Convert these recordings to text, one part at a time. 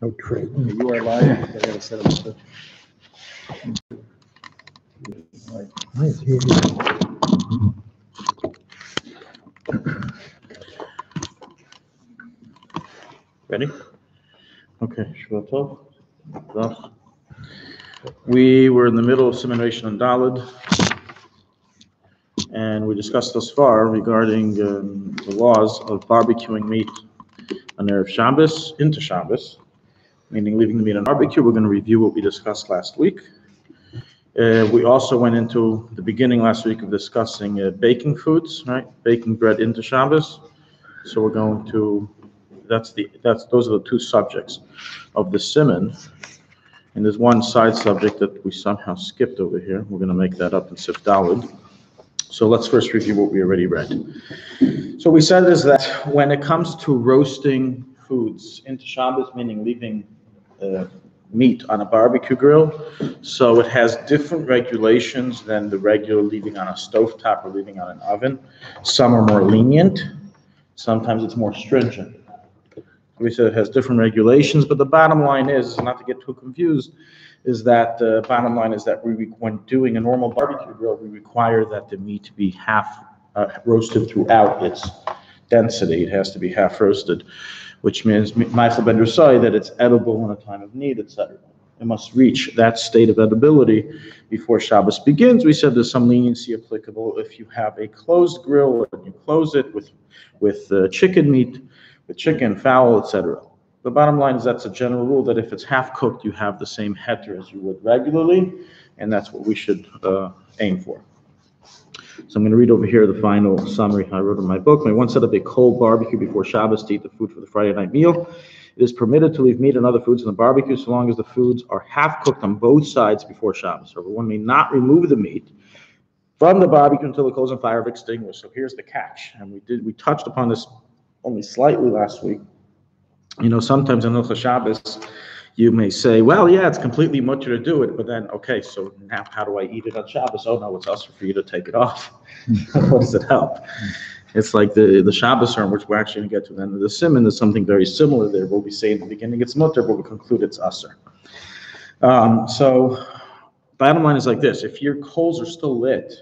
No trade. You are live. I gotta set up the. Ready? Okay, Shavuot Tov. We were in the middle of Simulation and Daled, and we discussed thus far regarding the laws of barbecuing meat on Erev Shabbos into Shabbos, meaning leaving the meat on barbecue. We're going to review what we discussed last week. We also went into the beginning last week of discussing baking foods, right? Baking bread into Shabbos. So we're going to, those are the two subjects of the Siman. And there's one side subject that we somehow skipped over here. We're going to make that up in Sif Daled. So let's first review what we already read. So we said is that when it comes to roasting foods into Shabbos, meaning leaving meat on a barbecue grill, so it has different regulations than the regular leaving on a stovetop or leaving on an oven. Some are more lenient. Sometimes it's more stringent. We said it has different regulations, but the bottom line is, not to get too confused, is that the bottom line is that when doing a normal barbecue grill, we require that the meat be half roasted throughout its density. It has to be half roasted, which means that it's edible in a time of need, etc. It must reach that state of edibility before Shabbos begins. We said there's some leniency applicable if you have a closed grill and you close it with chicken meat, with chicken, fowl, etc. The bottom line is that's a general rule that if it's half cooked, you have the same heter as you would regularly, and that's what we should aim for. So I'm going to read over here the final summary I wrote in my book. May one set up a cold barbecue before Shabbos to eat the food for the Friday night meal. It is permitted to leave meat and other foods in the barbecue so long as the foods are half cooked on both sides before Shabbos. However, one may not remove the meat from the barbecue until the coals and fire have extinguished. So here's the catch, and we touched upon this only slightly last week. You know, sometimes in Halacha Shabbos, you may say, well, yeah, it's completely mutter to do it, but then, okay, so now how do I eat it on Shabbos? Oh, no, it's usher for you to take it off. What does it help? It's like the Shabbos term, which we're actually going to get to then. The Siman is something very similar there. What we say in the beginning, it's mutter, but we conclude it's usher. So bottom line is like this. If your coals are still lit,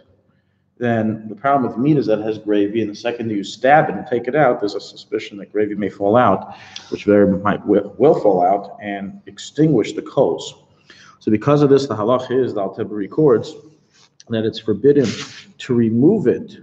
then the problem with meat is that it has gravy, and the second that you stab it and take it out, there's a suspicion that gravy may fall out, which very might will fall out and extinguish the coals. So because of this, the Halacha is, the Alter Rebbe records, that it's forbidden to remove it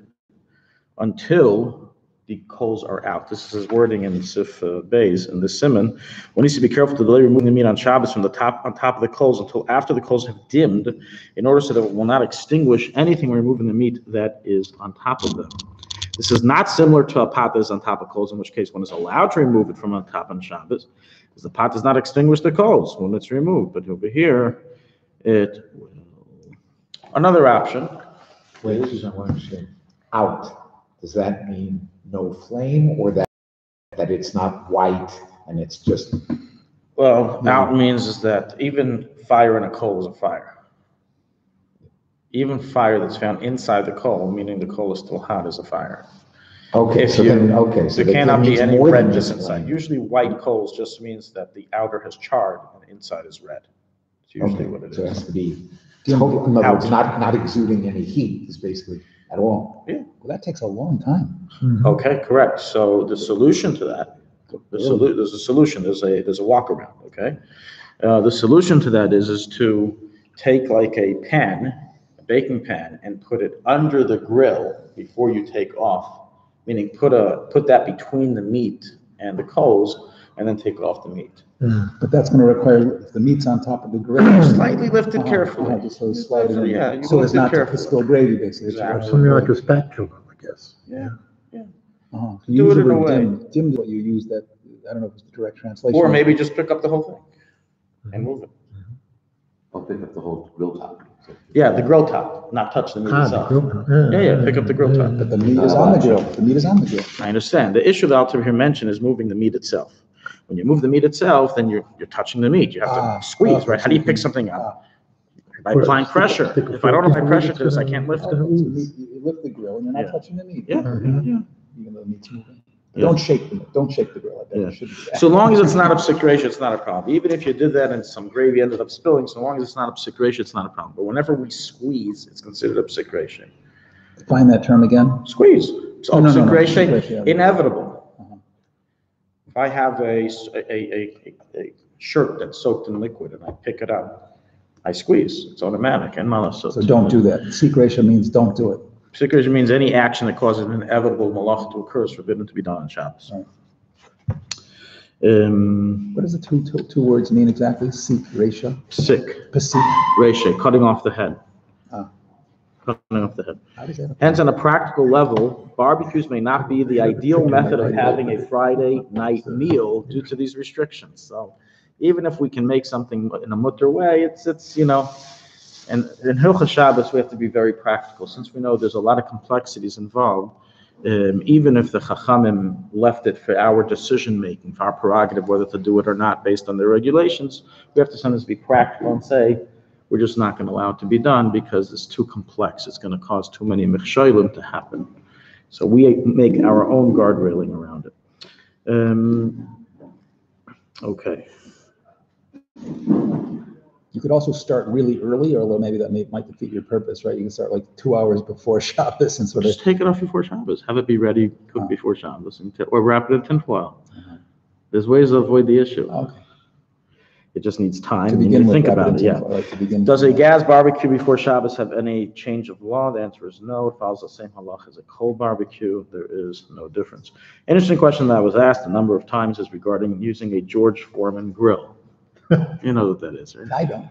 until the coals are out. This is his wording in Sif Beis in the Siman. One needs to be careful to delay removing the meat on Shabbos from on top of the coals until after the coals have dimmed, in order so that it will not extinguish anything removing the meat that is on top of them. This is not similar to a pot that is on top of coals, in which case one is allowed to remove it from on top on Shabbos, because the pot does not extinguish the coals when it's removed. But over here, it will. Another option. Wait, I want to understand. Out. Does that mean no flame, or that it's not white and it's just? Well, out means is that even fire in a coal is a fire. Even fire that's found inside the coal, meaning the coal is still hot, is a fire. Okay, so there cannot be any redness inside. Usually white coals just means that the outer has charred and the inside is red. It's usually what it is. So it has to be total, in other words, not exuding any heat is basically at all. Yeah. Well, that takes a long time. Mm-hmm. Okay, correct. So the solution to that, there's a solution. There's a walk around. Okay, the solution to that is to take like a baking pan, and put it under the grill before you take off. Meaning, put that between the meat and the coals, and then take off the meat. Yeah, but that's going to require, if the meat's on top of the grill, Slightly lifted carefully. Just so it's sliding in. Yeah, you So it's lift it not to carefully. spill gravy, basically. Exactly. Something like a spatula, I guess. Yeah. So Do use it the in a word way. dim is what you use, that, I don't know if it's the direct translation. Or maybe just pick up the whole thing and move it. I'll pick up the whole grill top. Yeah, the grill top, not touch the meat itself. Yeah, pick up the grill top. But the meat is on the grill. The meat is on the grill. I understand. The issue that Alter here mentioned is moving the meat itself. When you move the meat itself, then you're touching the meat. You have to squeeze, right? How do you pick something up? By applying pressure. If I don't apply pressure to this, I can't lift it. So you lift the grill and you're not touching the meat. Yeah. Even though the meat's moving. Don't shake the grill. I bet Yeah. you shouldn't do that. So long as it's not obsecration, it's not a problem. Even if you did that and some gravy ended up spilling, so long as it's not obsecration, it's not a problem. But whenever we squeeze, it's considered obsecration. Define that term again. Squeeze. It's No, no, no, no. obsecration, Obsecration, yeah. inevitable. Uh-huh. If I have a shirt that's soaked in liquid and I pick it up, I squeeze. It's automatic. And So don't do that. Secration means don't do it. Obsecration means any action that causes an inevitable malach to occur is forbidden to be done on Shabbos. Right. What does the two words mean exactly? Seek, ratio? Sick. Pasik. Ratio, cutting off the head. Ah. Cutting off the head. How does that apply? Hence, on a practical level, barbecues may not be the ideal method of having a Friday night meal due to these restrictions. So even if we can make something in a mutter way, it's and in Hilchos Shabbos, we have to be very practical. Since we know there's a lot of complexities involved, even if the Chachamim left it for our decision-making, for our prerogative, whether to do it or not based on the regulations, we have to sometimes be practical and say, we're just not going to allow it to be done because it's too complex. It's going to cause too many mechsholim to happen. So we make our own guardrailing around it. Okay. You could also start really early, although maybe that might defeat your purpose, right? You can start like 2 hours before Shabbos and sort of. Just take it off before Shabbos. Have it be ready, cooked before Shabbos, or wrap it in tinfoil. There's ways to avoid the issue. Okay. It just needs time. To begin with, think wrap it about in it. Yeah. tinfoil, like to begin Does with. a gas barbecue before Shabbos have any change of law? The answer is no. It follows the same halacha as a coal barbecue. There is no difference. Interesting question that I was asked a number of times is regarding using a George Foreman grill. You know what that is, right? I don't.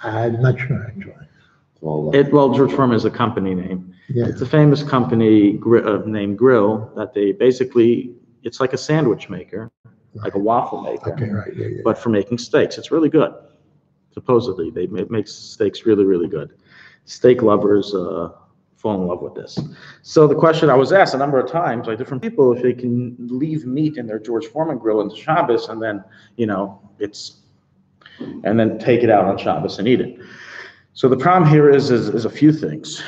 I'm not sure, actually. Well, George Foreman is a company name. Yeah. It's a famous company named Grill that they basically, it's like a sandwich maker, like a waffle maker, Okay, right, yeah. but for making steaks. It's really good. Supposedly, it makes steaks really, really good. Steak lovers fall in love with this. So the question I was asked a number of times by different people, if they can leave meat in their George Foreman grill into Shabbos and then, and then take it out on Shabbos and eat it. So the problem here is a few things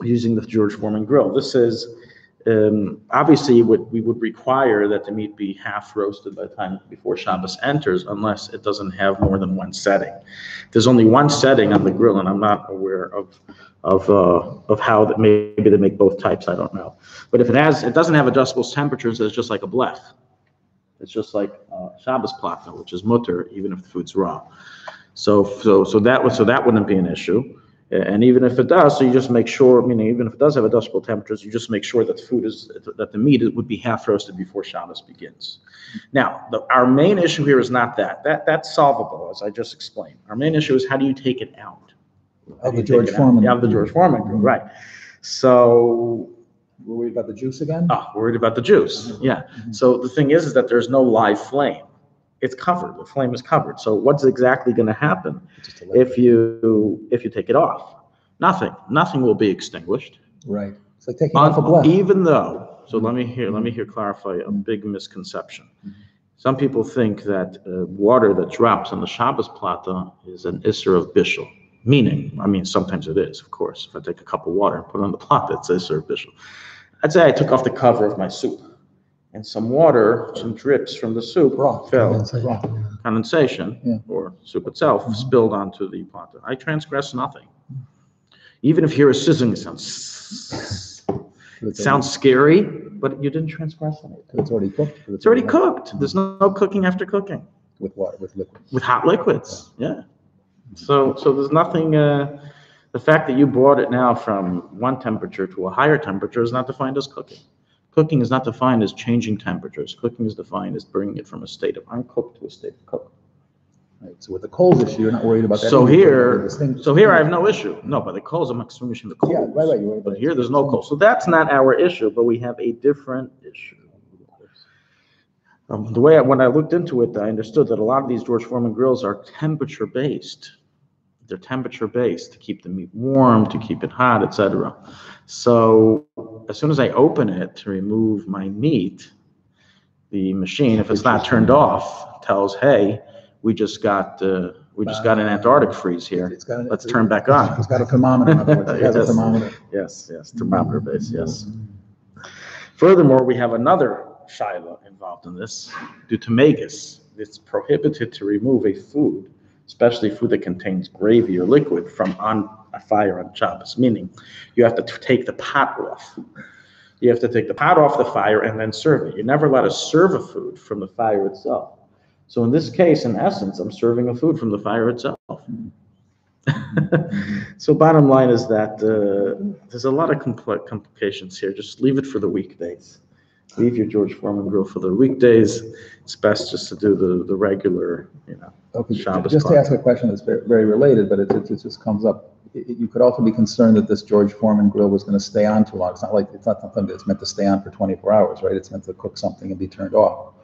using the George Foreman grill. This is obviously we would require that the meat be half roasted by the time before Shabbos enters, unless it doesn't have more than one setting. There's only one setting on the grill, and I'm not aware of how that maybe they make both types. I don't know. But if it doesn't have adjustable temperatures, it's just like a blech. It's just like Shabbos platna, which is mutter, even if the food's raw. So that wouldn't be an issue. And even if it does, so you just make sure, meaning even if it does have adjustable temperatures, you just make sure that the meat would be half roasted before Shabbos begins. Now, our main issue here is not that. That's solvable, as I just explained. Our main issue is how do you take it out? Of the George Foreman. Yeah, of the George Foreman grill, right. So We're worried about the juice again? worried about the juice. Yeah. So the thing is that there's no live flame. It's covered. The flame is covered. So what's exactly going to happen if you take it off? Nothing will be extinguished. Right. It's like taking off a blech. Even though. So let me clarify a big misconception. Some people think that water that drops on the Shabbos plata is an isser of bishul. Meaning, sometimes it is, of course. If I take a cup of water and put it on the plata, it's isser of bishul. I'd say I took off the cover of my soup. And some water, some drips from the soup fell, condensation, or soup itself, spilled onto the plata. I transgress nothing. Even if you hear a sizzling sound, it sounds scary, but you didn't transgress anything. It's already cooked. It's already cooked. There's no cooking after cooking. With water, with liquid. With hot liquids, yeah. So there's nothing, the fact that you brought it now from one temperature to a higher temperature is not defined as cooking. Cooking is not defined as changing temperatures. Cooking is defined as bringing it from a state of uncooked to a state of cooked. Right. So with the coals issue, you're not worried about that. So here I have no issue. No, by the coals, I'm extinguishing the coals. Yeah, right. You're right. But here there's no coals. So that's not our issue, but we have a different issue. When I looked into it, I understood that a lot of these George Foreman grills are temperature-based. They're temperature-based to keep the meat warm, to keep it hot, etc. So as soon as I open it to remove my meat, the machine, if it's not turned off, tells, "Hey, we just got an Antarctic freeze here. Let's turn back on." It's got a thermometer. In other words. It has a thermometer. Yes, thermometer base. Yes. Furthermore, we have another shaila involved in this. Due to magus, it's prohibited to remove a food, especially food that contains gravy or liquid, from on a fire on Shabbos, meaning you have to take the pot off. You have to take the pot off the fire and then serve it. You're never allowed to serve a food from the fire itself. So in this case, in essence, I'm serving a food from the fire itself. So bottom line is that there's a lot of complications here. Just leave it for the weekdays. Leave your George Foreman grill for the weekdays. It's best just to do the regular, Okay, Shabbos. just to ask a question that's very, very related, but it just comes up. You could also be concerned that this George Foreman grill was going to stay on too long. It's not something that's meant to stay on for 24 hours, right? It's meant to cook something and be turned off.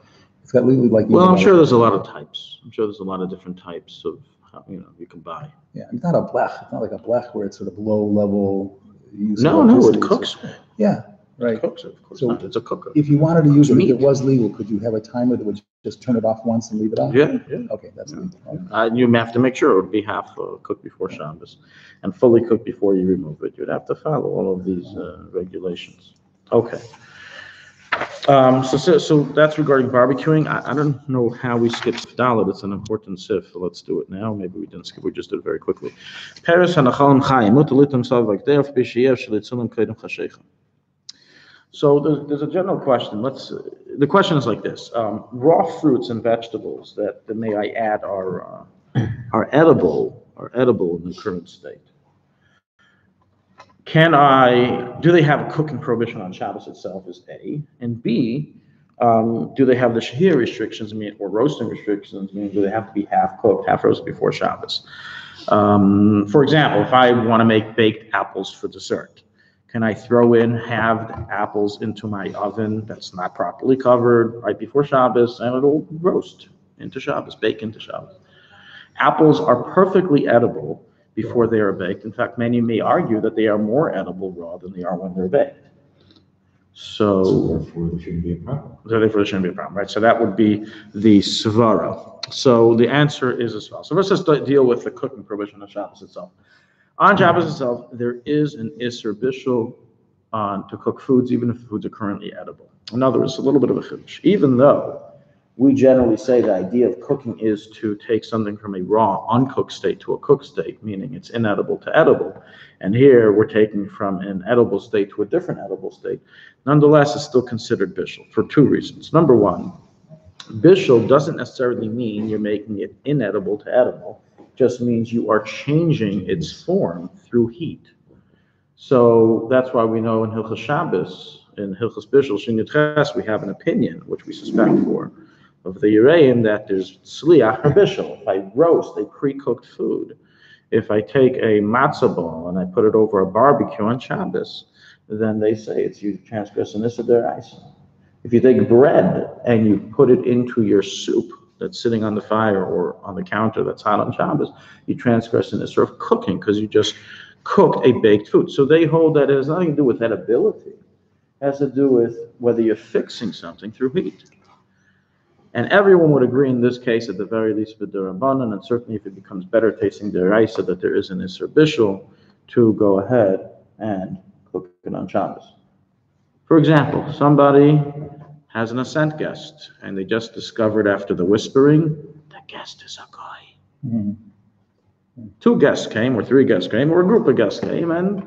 It's got legally like. Well, I'm sure there's a lot of types. I'm sure there's a lot of different types of you can buy. Yeah, it's not a blech. It's not like a blech where it's sort of low level. No, it cooks. Yeah, right. It cooks, of course. So not. It's a cooker. If you wanted to use it, if Meat. it was legal, could you have a timer that would just turn it off once and leave it on? Yeah. Okay, that's legal. Okay. You have to make sure it would be half cooked before Shabbos and fully cooked before you remove it. You'd have to follow all of these regulations. Okay. So that's regarding barbecuing. I don't know how we skipped Dalet. It's an important sif. So let's do it now. Maybe we didn't skip. We just did it very quickly. So there's a general question. The question is like this: raw fruits and vegetables that may I add are edible in the current state. Do they have a cooking prohibition on Shabbos itself is A, and B, do they have the Shiur restrictions, or roasting restrictions, meaning do they have to be half cooked, half roasted before Shabbos? For example, if I want to make baked apples for dessert, can I throw in halved apples into my oven that's not properly covered right before Shabbos, and it'll roast into Shabbos, bake into Shabbos? Apples are perfectly edible before they are baked. In fact, many may argue that they are more edible raw than they are when they're baked. So therefore, there shouldn't be a problem. Therefore, there shouldn't be a problem, right? So that would be the svara. So the answer is as well. So let's just deal with the cooking prohibition of Shabbos itself. On Shabbos itself, there is an isser bishul to cook foods, even if the foods are currently edible. In other words, a little bit of a chiddush. Even though we generally say the idea of cooking is to take something from a raw, uncooked state to a cooked state, meaning it's inedible to edible. And here we're taking from an edible state to a different edible state. Nonetheless, it's still considered bishul for two reasons. Number one, bishul doesn't necessarily mean you're making it inedible to edible. It just means you are changing its form through heat. So that's why we know in Hilchos Shabbos, in Hilchos Bishul, Shin Ches, we have an opinion, which we suspect for, of the Yereim, that there's Sliach or Bishul. If I roast a pre-cooked food, if I take a matzah ball and I put it over a barbecue on Shabbos, then they say it's you transgressing this or deraisa. If you take bread and you put it into your soup that's sitting on the fire or on the counter that's hot on Shabbos, you transgress in this sort of cooking because you just cooked a baked food. So they hold that it has nothing to do with edibility. It has to do with whether you're fixing something through heat. And everyone would agree in this case, at the very least, with D'Rabbanan, and certainly if it becomes better tasting D'Oraisa, that there is an Isser Bishul to go ahead and cook it on Shabbos. For example, somebody has an ascent guest, and they just discovered after the whispering, the guest is a guy. Mm-hmm. 2 guests came, or 3 guests came, or a group of guests came, and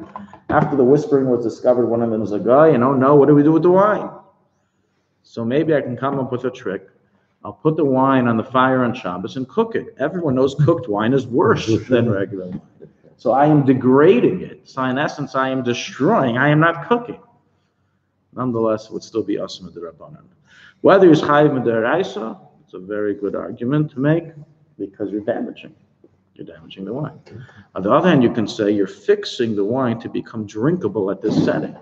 after the whispering was discovered, one of them is a guy, and oh no, what do we do with the wine? So maybe I can come up with a trick. I'll put the wine on the fire on Shabbos and cook it. Everyone knows cooked wine is worse than regular wine. So I am degrading it. So in essence, I am destroying. I am not cooking. Nonetheless, it would still be asma d'Rabbanan. Whether it's chayiv d'Oraisa, it's a very good argument to make because you're damaging. You're damaging the wine. On the other hand, you can say you're fixing the wine to become drinkable at this setting.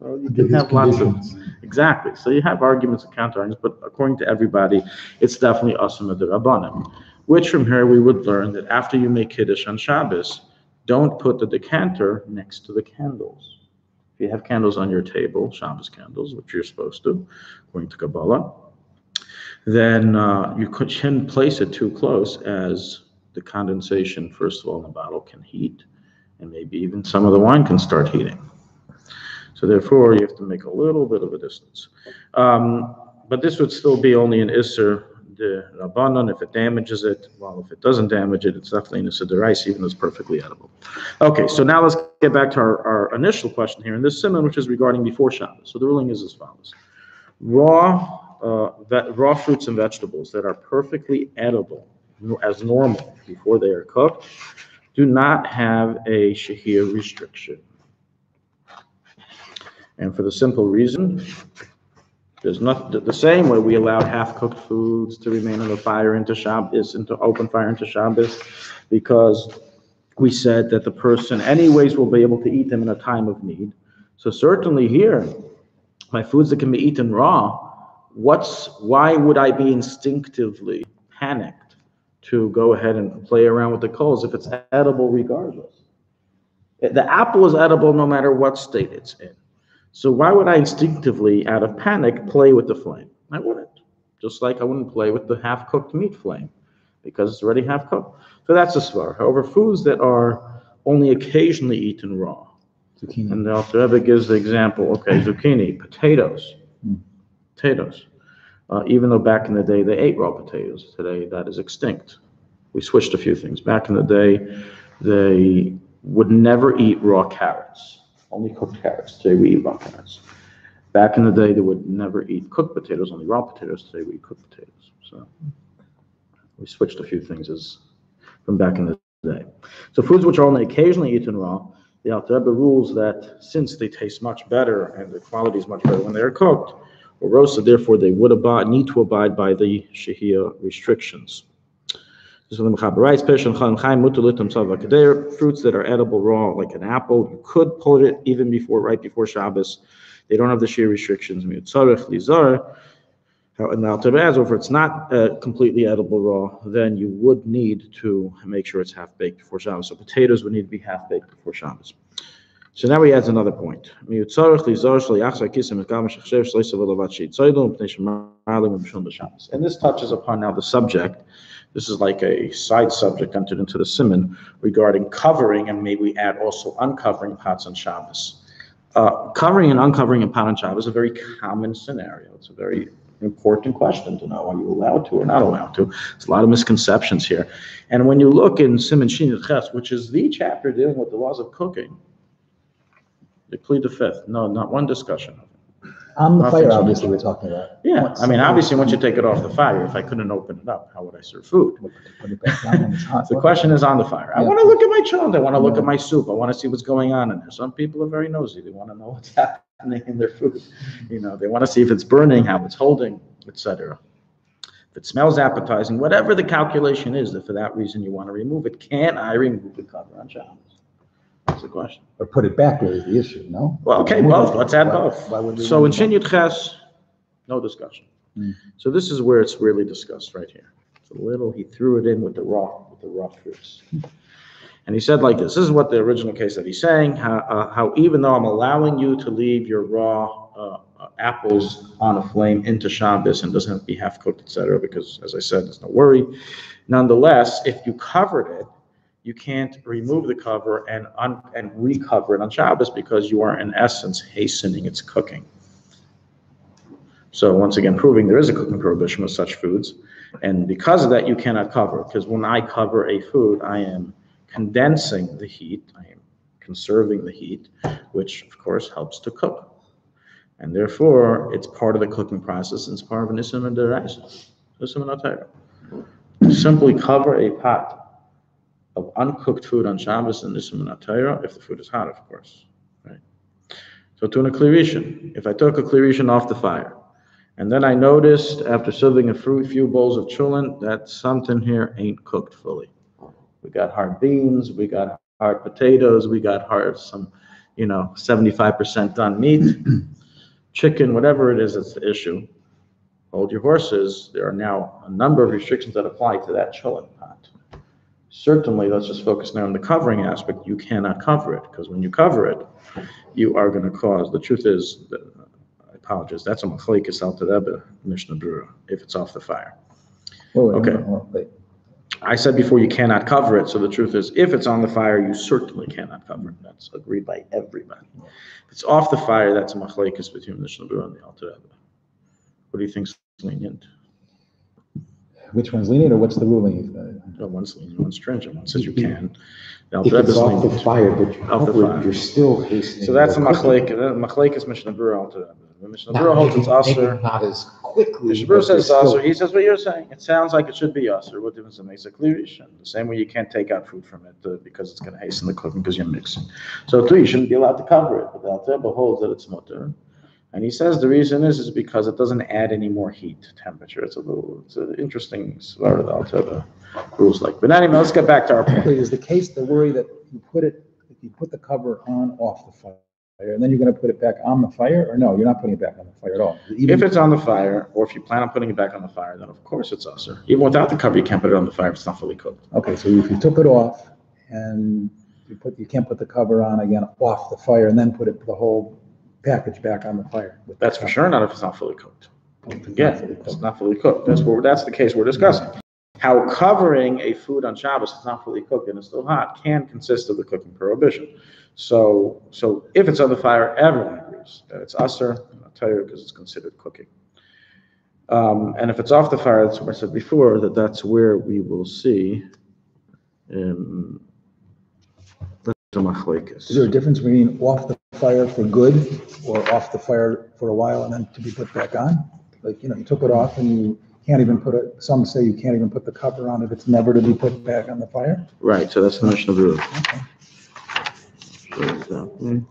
So you can have lots of, exactly. So you have arguments and counter-arguments, but according to everybody, it's definitely asma d'Rabbanan. Which from here we would learn that after you make Kiddush on Shabbos, don't put the decanter next to the candles. If you have candles on your table, Shabbos candles, which you're supposed to, according to Kabbalah, then you shouldn't place it too close as the condensation, first of all, in the bottle can heat, and maybe even some of the wine can start heating. So therefore, you have to make a little bit of a distance. But this would still be only an Isser de Rabbanan if it damages it. Well, if it doesn't damage it, it's definitely an Isser de Reis, even though it's perfectly edible. Okay, so now let's get back to our initial question here in this simon, which is regarding before Shabbos. So the ruling is as follows. Raw fruits and vegetables that are perfectly edible as normal before they are cooked do not have a Shiur restriction. And for the simple reason, there's not the same way we allowed half-cooked foods to remain on the fire into Shabbos, into open fire into Shabbos, because we said that the person anyways will be able to eat them in a time of need. So certainly here, my foods that can be eaten raw, why would I be instinctively panicked to go ahead and play around with the coals if it's edible regardless? The apple is edible no matter what state it's in. So why would I instinctively, out of panic, play with the flame? I wouldn't. Just like I wouldn't play with the half-cooked meat flame because it's already half-cooked. So that's a svar. However, foods that are only occasionally eaten raw. Zucchini. And the Alter Rebbe gives the example, okay, zucchini, potatoes. Potatoes. Even though back in the day they ate raw potatoes, today that is extinct. We switched a few things. Back in the day, they would never eat raw carrots, only cooked carrots. Today we eat raw carrots. Back in the day, they would never eat cooked potatoes, only raw potatoes. Today we eat cooked potatoes. So we switched a few things from back in the day. So foods which are only occasionally eaten raw, the Alter Rebbe rules that since they taste much better and the quality is much better when they are cooked or roasted, therefore they would need to abide by the Shiur restrictions. This is what the Mechaber writes, fruits that are edible raw, like an apple, you could pull it even right before Shabbos. They don't have the Shiur restrictions. And now, if it's not completely edible raw, then you would need to make sure it's half-baked before Shabbos. So potatoes would need to be half-baked before Shabbos. So now he adds another point. And this touches upon now the subject. This is like a side subject entered into the Siman regarding covering, and maybe we add also uncovering pots on Shabbos. Covering and uncovering a pot on Shabbos is a very common scenario. It's a very important question to know. Are you allowed to or not allowed to? There's a lot of misconceptions here. And when you look in Siman Shin Ches, which is the chapter dealing with the laws of cooking, they plead the fifth. No, not one discussion of it. On the fire, obviously, we're talking about. Yeah, I mean, obviously, once you take it off the fire, if I couldn't open it up, how would I serve food? Put it back down when it's hot. The question is on the fire. I want to look at my children. I want to look at my soup. I want to see what's going on in there. Some people are very nosy. They want to know what's happening in their food. They want to see if it's burning, how it's holding, etc. If it smells appetizing, whatever the calculation is, that for that reason you want to remove it, can I remove the cover on Shabbos? That's the question. Or put it back is the issue, no? Well, okay, both. Let's add both. So in Shin Yud Ches, no discussion. So this is where it's really discussed right here. It's a little, he threw it in with the raw fruits. And he said like this is what the original case that he's saying, how even though I'm allowing you to leave your raw apples on a flame into Shabbos and doesn't have to be half cooked, etc., because as I said, there's no worry. Nonetheless, if you covered it, you can't remove the cover and recover it on Shabbos because you are in essence hastening its cooking. So once again, proving there is a cooking prohibition with such foods. And because of that, you cannot cover, because when I cover a food, I am condensing the heat, I am conserving the heat, which of course helps to cook. And therefore, it's part of the cooking process, and it's part of an Isser D'Oraisa, Isser D'Oraisa. Simply cover a pot of uncooked food on Shabbos and Isser D'Oraisa, if the food is hot, of course. Right? So to a klirishin, if I took a klirishin off the fire, and then I noticed after serving a few bowls of chulin that something here ain't cooked fully. We got hard beans, we got hard potatoes, we got 75% done meat, chicken, whatever it is, that's the issue. Hold your horses. There are now a number of restrictions that apply to that chulin pot. Certainly, let's just focus now on the covering aspect. You cannot cover it, because when you cover it, you are going to cause, the truth is, I apologize, that's a machlekes Alter Rebbe, Mishnah Berurah, if it's off the fire. Okay. I said before you cannot cover it, so the truth is, if it's on the fire, you certainly cannot cover it. That's agreed by everybody. If it's off the fire, that's a machlekes between the Mishnah Berurah and the Alter Rebbe. What do you think's lenient? Which one's lenient, or what's the ruling? No, one's lenient, one's stringent. One says you can. The If Alter it's Rebbe's off the lenient. fire, but you Off the cover fire. it, you're still hastening. So that's a the cooking. machlekes Mishnah Berurah Alter Rebbe. The Mishnah Now, Berurah holds it's maybe aser. not as quickly. Mishnah but Berurah says there's it's still- aser. He says what you're saying. It sounds like it should be aser. What difference it makes? A cleavation. The same way you can't take out food from it because it's going to hasten the cooking because you're mixing. So too, you shouldn't be allowed to cover it. But the Alter Rebbe holds that it's mutter. And he says the reason is because it doesn't add any more heat to temperature. It's an interesting sort of the Alter Rebbe rules like. But anyway, let's get back to our point. Is the case the worry that if you put the cover on off the fire, and then you're going to put it back on the fire, or no, you're not putting it back on the fire at all? If it's on the fire, or if you plan on putting it back on the fire, then of course it's aser. Even without the cover, you can't put it on the fire if it's not fully cooked. Okay, so if you took it off and you can't put the cover on again off the fire and then put the whole package back on the fire. That's for sure not if it's not fully cooked. Again, Again, it's not fully cooked. That's the case we're discussing. How covering a food on Shabbos that's not fully cooked and it's still hot can consist of the cooking prohibition. So if it's on the fire, everyone agrees that it's aser, and I'll tell you because it's considered cooking. And if it's off the fire, that's what I said before, that's where we will see the machlekes. Is there a difference between off the fire for good or off the fire for a while and then to be put back on? Like, you took it off and you can't even some say you can't even put the cover on it. It's never to be put back on the fire? Right, so that's the Mishnah Berurah. Okay. Exactly.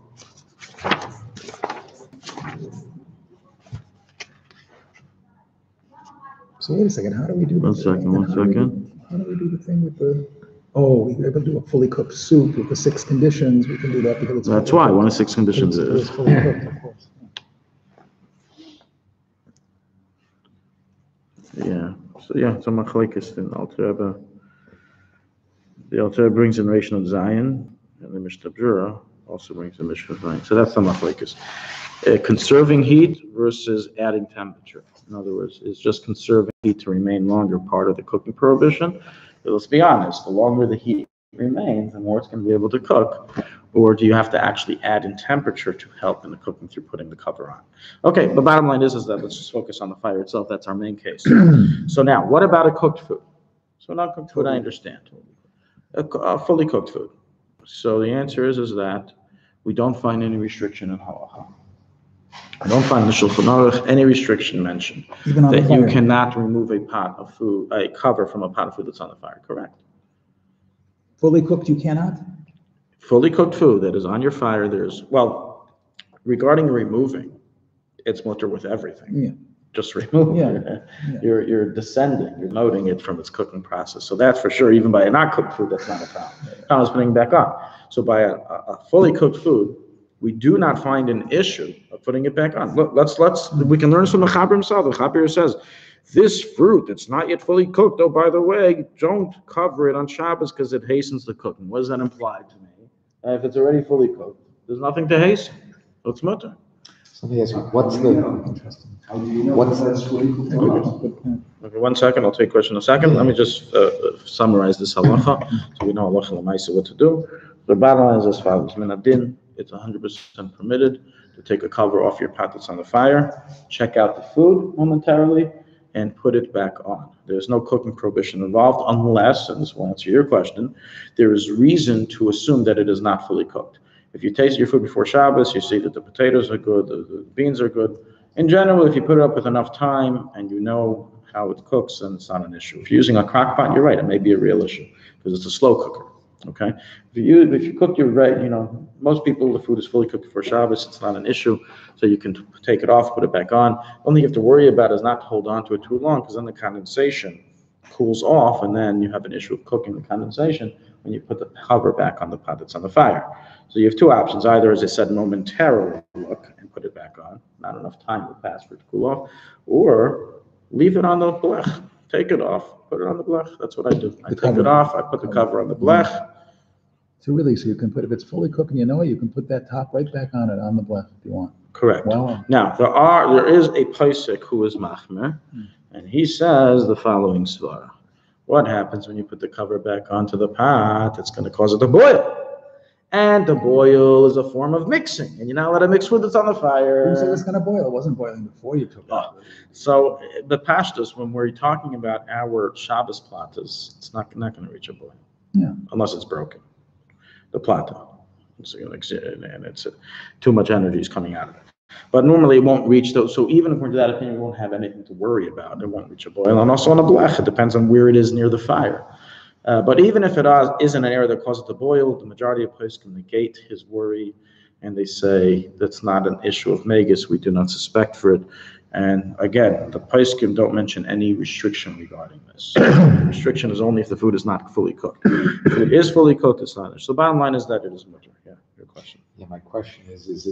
So wait a second, how do we do One this? second. How do we do the thing with we're able to do a fully cooked soup with the 6 conditions. We can do that because it's. That's fully why cooked. one of 6 conditions It's is. fully cooked, of course. Yeah. So it's a machlekes in Alter Rebbe. The Alter Rebbe brings in Rishon of Zion, and the Mishnah Berurah also brings in Mishnah of Zion. So that's the machlekes. Conserving heat versus adding temperature. In other words, is just conserving heat to remain longer part of the cooking prohibition? But let's be honest, the longer the heat remains, the more it's going to be able to cook. Or do you have to actually add in temperature to help in the cooking through putting the cover on? Okay, the bottom line is that let's just focus on the fire itself. That's our main case. So now, what about a cooked food? So not cooked food, I understand. A fully cooked food. So the answer is that we don't find any restriction in Halacha. I don't find in the Shulchan Aruch any restriction mentioned Even on the that you fire. cannot remove a cover from a pot of food that's on the fire. Correct. Fully cooked, you cannot? Fully cooked food that is on your fire, regarding removing, it's mutter with everything. Yeah. Just remove Yeah. it. You're descending, you're noting it from its cooking process. So that's for sure, even by a not cooked food, that's not a problem. The problem is putting it back on. So by a fully cooked food, we do not find an issue of putting it back on. Look, we can learn from the Chaber himself. The Chaber says, this fruit that's not yet fully cooked, oh, by the way, don't cover it on Shabbos because it hastens the cooking. What does that imply to me? If it's already fully cooked, there's nothing to hasten. It's mutter. So let me ask you, what's that's fully cooked? Okay, 1 second. I'll take question in a second. Let me just summarize this halacha so we know halacha l'maisa what to do. The bottom line is as follows: min adin, it's 100% permitted to take a cover off your pot that's on the fire, check out the food momentarily, and put it back on. There's no cooking prohibition involved unless, and this will answer your question, there is reason to assume that it is not fully cooked. If you taste your food before Shabbos, you see that the potatoes are good, the beans are good. In general, if you put it up with enough time and you know how it cooks, then it's not an issue. If you're using a crock pot, you're right, it may be a real issue because it's a slow cooker. Okay, if you cook your right, most people the food is fully cooked before Shabbos. It's not an issue, so you can take it off, put it back on. Only you have to worry about is not to hold on to it too long, because then the condensation cools off, and then you have an issue of cooking the condensation when you put the cover back on the pot that's on the fire. So you have 2 options: either, as I said, momentarily look and put it back on, not enough time will pass for it to cool off, or leave it on the blech, take it off, put it on the blech. That's what I do. I take it off, I put the cover on the blech. So you can put, if it's fully cooked and you can put that top right back on it on the blech if you want. Correct. Wow. Now, there is a posek who is machmer, and he says the following svara. What happens when you put the cover back onto the pot? It's going to cause it to boil. And the boil is a form of mixing, and you're not allowed to mix food that's on the fire. Who said it's going to boil? It wasn't boiling before you took it. So the pashtus, when we're talking about our Shabbos platas, it's not going to reach a boil, unless it's broken. The plata, and it's too much energy is coming out of it. But normally it won't reach those. So even according to that opinion, we won't have anything to worry about. It won't reach a boil. And also on a blech, it depends on where it is near the fire. But even if it is in an area that causes it to boil, the majority of places can negate his worry, and they say that's not an issue of magus. We do not suspect for it. And again, the poskim don't mention any restriction regarding this. The restriction is only if the food is not fully cooked. If it is fully cooked, it's not. So the bottom line is that it is mutter. Yeah, your question. Yeah, my question is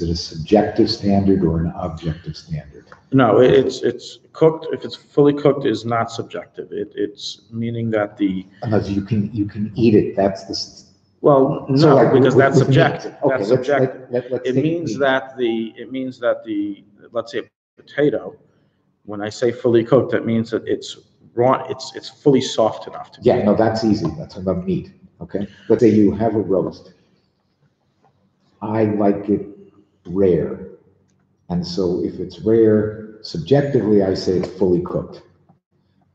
it a subjective standard or an objective standard? No, it's cooked. If it's fully cooked, is not subjective. It's meaning that Unless you can eat it. That's the. Well, no, So, like, because that's with subjective. meat. Okay, That's subjective. let's It take means meat. that let's say a potato. When I say fully cooked, that means that it's raw. It's fully soft enough to. Yeah, no, that's easy. That's about meat. Okay, let's say you have a roast. I like it rare, and so if it's rare, subjectively, I say it's fully cooked.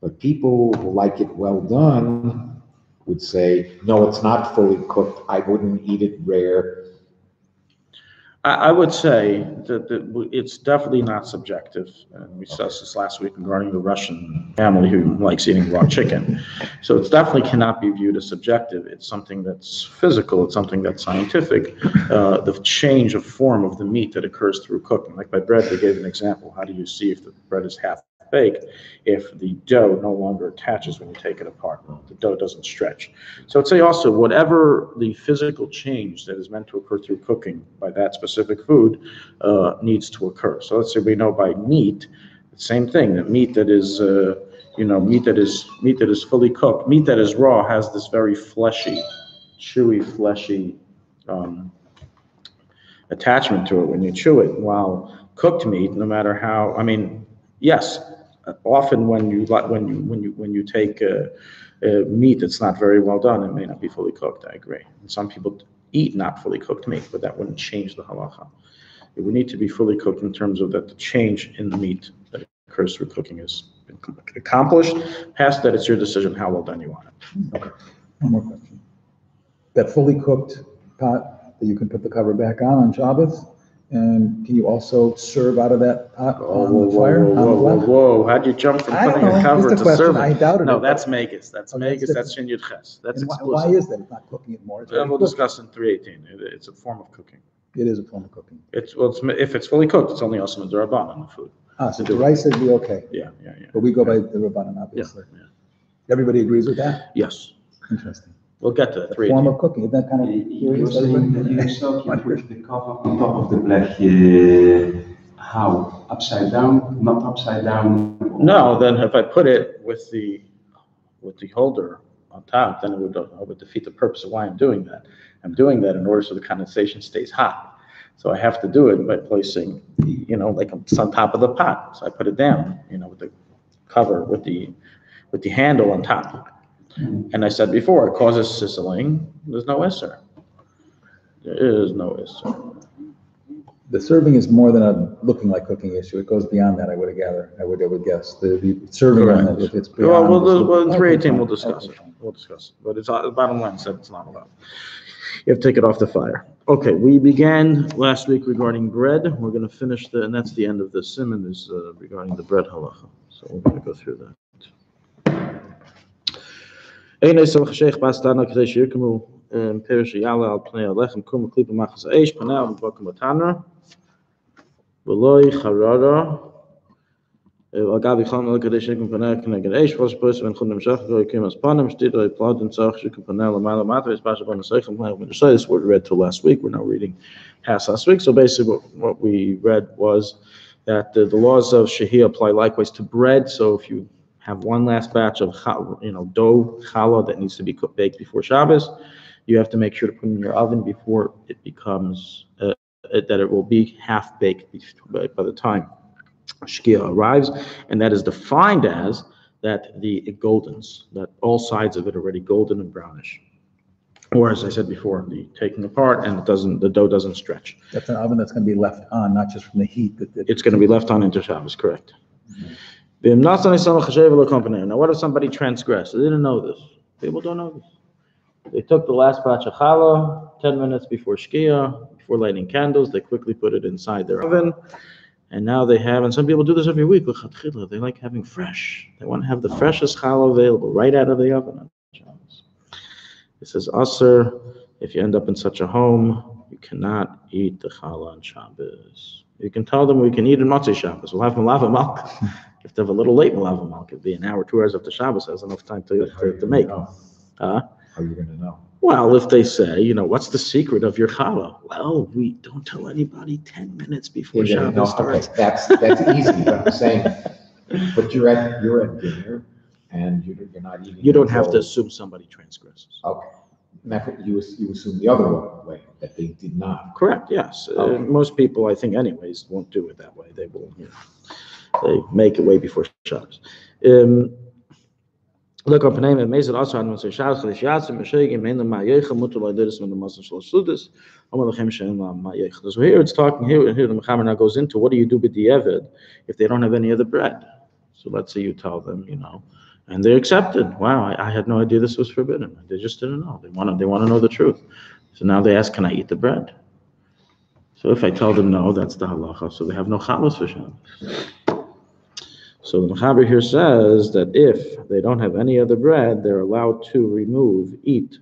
But people who like it well done would say, no, it's not fully cooked. I wouldn't eat it rare. I would say that it's definitely not subjective. And we discussed this last week regarding the Russian family who likes eating raw chicken. So it definitely cannot be viewed as subjective. It's something that's physical. It's something that's scientific. The change of form of the meat that occurs through cooking. Like by bread, they gave an example. How do you see if the bread is half baked if the dough no longer attaches when you take it apart? The dough doesn't stretch. So I'd say also whatever the physical change that is meant to occur through cooking by that specific food needs to occur. So let's say we know by meat, the same thing, that meat that is meat that is fully cooked, meat that is raw has this very fleshy, chewy, fleshy attachment to it when you chew it. While cooked meat, no matter how, yes, often when you take meat that's not very well done, it may not be fully cooked. I agree. And some people eat not fully cooked meat, but that wouldn't change the halacha. It would need to be fully cooked in terms of that the change in the meat that occurs through cooking is accomplished. Past that, it's your decision how well done you want it. Okay. One more question. That fully cooked pot that you can put the cover back on Shabbos, and can you also serve out of that pot on the fire? Whoa. How'd you jump from putting a cover to serving? I doubted No, it. that's magus. That's magus. That's Shin Yud Ches. That's And exclusive. why is that? It's not cooking it more. It's We'll cooked. discuss in 318. It's a form of cooking. It is a form of cooking. If it's fully cooked, it's only also the Rabban on the food. So the rice would be okay. Yeah. But we go by the Rabbanan, obviously. Yeah. Everybody agrees with that? Yes. Interesting. We'll get to that. A form 318. of cooking, isn't that kind of You're curious? saying that you yourself, you put the cover on top of the blech, how? Upside down, not upside down? No, then if I put it with the holder on top, then I would defeat the purpose of why I'm doing that. I'm doing that in order so the condensation stays hot. So I have to do it by placing, like it's on top of the pot. So I put it down, with the cover, with the handle on top. And I said before, it causes sizzling. There's no isser. There is no isser. The serving is more than a looking like cooking issue. It goes beyond that, I would guess. The serving on it, if it's beyond. Well, in 318 we'll Okay, discuss it. fine. We'll discuss it. But the bottom line said it's not allowed. You have to take it off the fire. Okay, we began last week regarding bread. We're going to finish and that's the end of the simon is regarding the bread halacha. So we're going to go through that. Perish Yala al Pnei Alechem Kum Klipa Machas Eish Panel Bakum Batanra Veloy Charara Agavi Cham El Kadesh Kum Panel Kneged Eish was supposed when Chum Nemshach Goy Kim as Panem Shtid Oy Plod and Tzach Kum Panel Amala Matra is Pasha Ban Seichem Panel when say this word read till last week. We're now reading past last week. So basically what we read was that the laws of Shehiyah apply likewise to bread. So if you have one last batch of dough challah that needs to be baked before Shabbos, you have to make sure to put it in your oven before it becomes that it will be half baked by the time Shkia arrives, and that is defined as that it goldens, that all sides of it are already golden and brownish. Or as I said before, the taking apart and the dough doesn't stretch. That's an oven that's going to be left on, not just from the heat. It's going to be left on into Shabbos, correct. Now what if somebody transgressed? They didn't know this. People don't know this. They took the last batch of challah 10 minutes before Shkia, before lighting candles. They quickly put it inside their oven. And now they have, and some people do this every week, they like having fresh. They want to have the freshest challah available right out of the oven on Shabbos. It says, Asr, if you end up in such a home, you cannot eat the challah on Shabbos. You can tell them we can eat in Motzei Shabbos. We'll have malava milk. If they have a little late malava milk, it'd be an hour, 2 hours after Shabbos, has enough time to make. How are you going to know? Well, if they say, what's the secret of your challah? Well, we don't tell anybody 10 minutes before Shabbos starts. Okay, that's easy, but I'm saying, but you're at dinner and you're not eating. You don't have to assume somebody transgresses. Okay. You assume the other way, that they did not. Correct, yes. Okay. Most people, I think anyways, won't do it that way. They will, they make it way before Shabbos. Look up name and Mezid also on say Shabbos Chalishyatsim Meshegim Mein Ma'yecha Mutul Leideris Min Masan Shlosh Sudas Amalachem Shein La Ma'yecha. So here it's talking here the Mechaber now goes into what do you do with the Eved if they don't have any other bread? So let's say you tell them, and they accepted. Wow, I had no idea this was forbidden. They just didn't know. They want to know the truth. So now they ask, can I eat the bread? So if I tell them no, that's the halacha. So they have no chalos for Shabbos. So the Mechaber here says that if they don't have any other bread, they're allowed to eat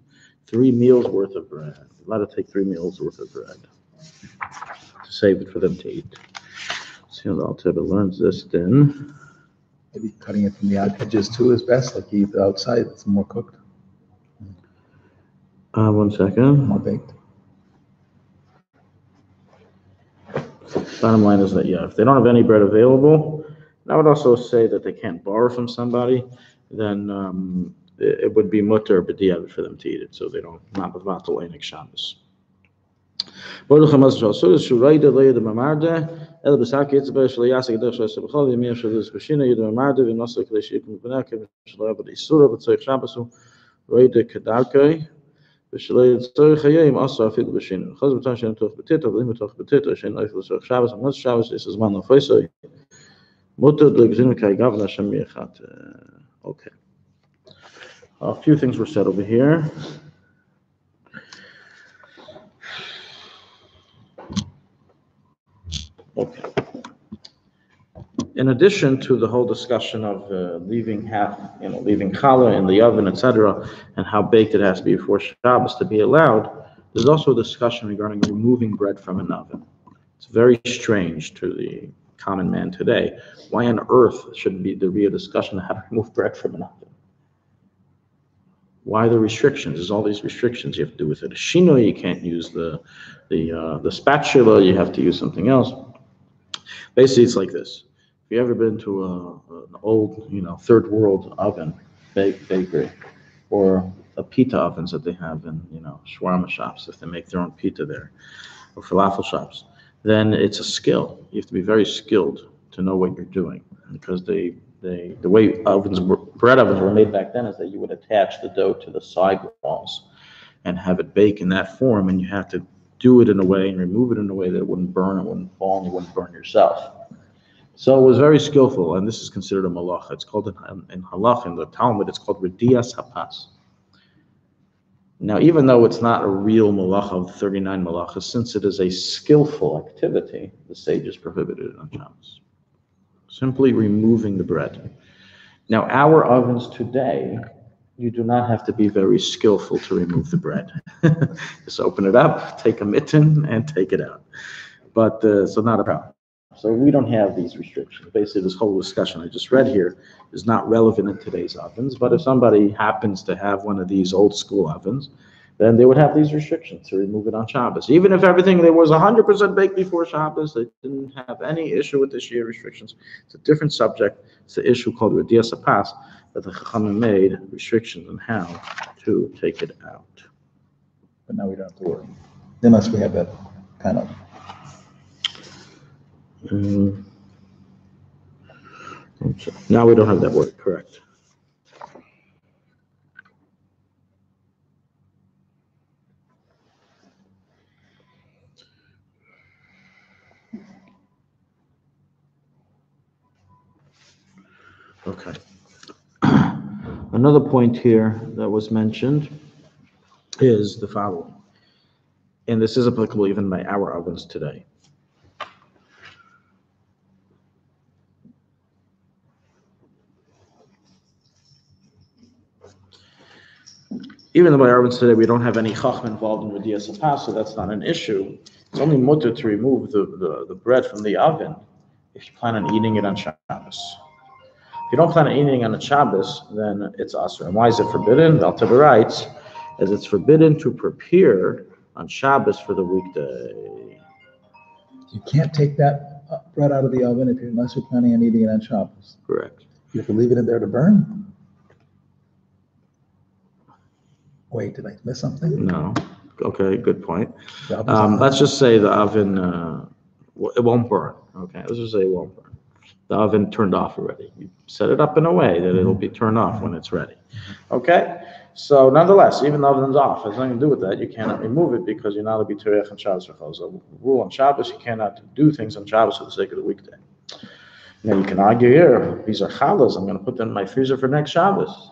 3 meals worth of bread. They're allowed to take 3 meals worth of bread to save it for them to eat. See how the Alter Rebbe learns this then. Maybe cutting it from the edges too is best, like you eat the outside, it's more cooked. 1 second. More baked. Bottom line is that, if they don't have any bread available, I would also say that they can't borrow from somebody, then it would be mutter b'diavad for them to eat it, so they don't, not b'vatal einik Shabbos. Okay. A few things were said over here. Okay. In addition to the whole discussion of leaving challah in the oven, etc., and how baked it has to be before Shabbos to be allowed, there's also a discussion regarding removing bread from an oven. It's very strange to the common man today. Why on earth should there be a discussion on how to remove bread from an oven? Why the restrictions? There's all these restrictions you have to do with it. A shino, you can't use the spatula. You have to use something else. Basically, it's like this. If you ever been to an old, third world oven, bakery, or a pita ovens that they have in, shawarma shops, if they make their own pita there, or falafel shops, then it's a skill. You have to be very skilled to know what you're doing, because the way bread ovens were made back then is that you would attach the dough to the side walls and have it bake in that form, and you have to do it in a way and remove it in a way that it wouldn't burn, it wouldn't fall, and you wouldn't burn yourself. So it was very skillful, and this is considered a malacha. It's called in Halacha, in the Talmud, it's called Redias Hapas. Now, even though it's not a real malacha of 39 malachas, since it is a skillful activity, the sages prohibited it on Shabbos. Simply removing the bread. Now, our ovens today, you do not have to be very skillful to remove the bread. Just open it up, take a mitten, and take it out. But, so not a problem. So we don't have these restrictions. Basically, this whole discussion I just read here is not relevant in today's ovens, but if somebody happens to have one of these old school ovens, then they would have these restrictions to remove it on Shabbos. Even if everything there was 100% baked before Shabbos, they didn't have any issue with the Shiur restrictions. It's a different subject. It's the issue called Redias Hapas, that the Chachamim made restrictions on how to take it out. But now we don't have to worry, unless we have that kind of. Now we don't have that word, correct. Okay. Another point here that was mentioned is the following, and this is applicable even by our ovens today. Even though by our ovens today we don't have any chachma involved in Radias Hapas, so that's not an issue. It's only mutter to remove the bread from the oven if you plan on eating it on Shabbos. If you don't plan on eating on a Shabbos, then it's asur. And why is it forbidden? The Alter Rebbe writes, as it's forbidden to prepare on Shabbos for the weekday. You can't take that bread out of the oven unless you're planning on eating it on Shabbos. Correct. You have to leave it in there to burn? Wait, did I miss something? No. Okay, good point. The oven's on. Let's just say the oven, it won't burn. Okay, let's just say it won't burn. The oven turned off already. You set it up in a way that it'll be turned off when it's ready. Okay? So nonetheless, even the oven's off, it has nothing to do with that. You cannot remove it because you're not allowed to be Terech on Shabbos. So rule on Shabbos, you cannot do things on Shabbos for the sake of the weekday. Now you can argue here, these are challahs, I'm going to put them in my freezer for next Shabbos.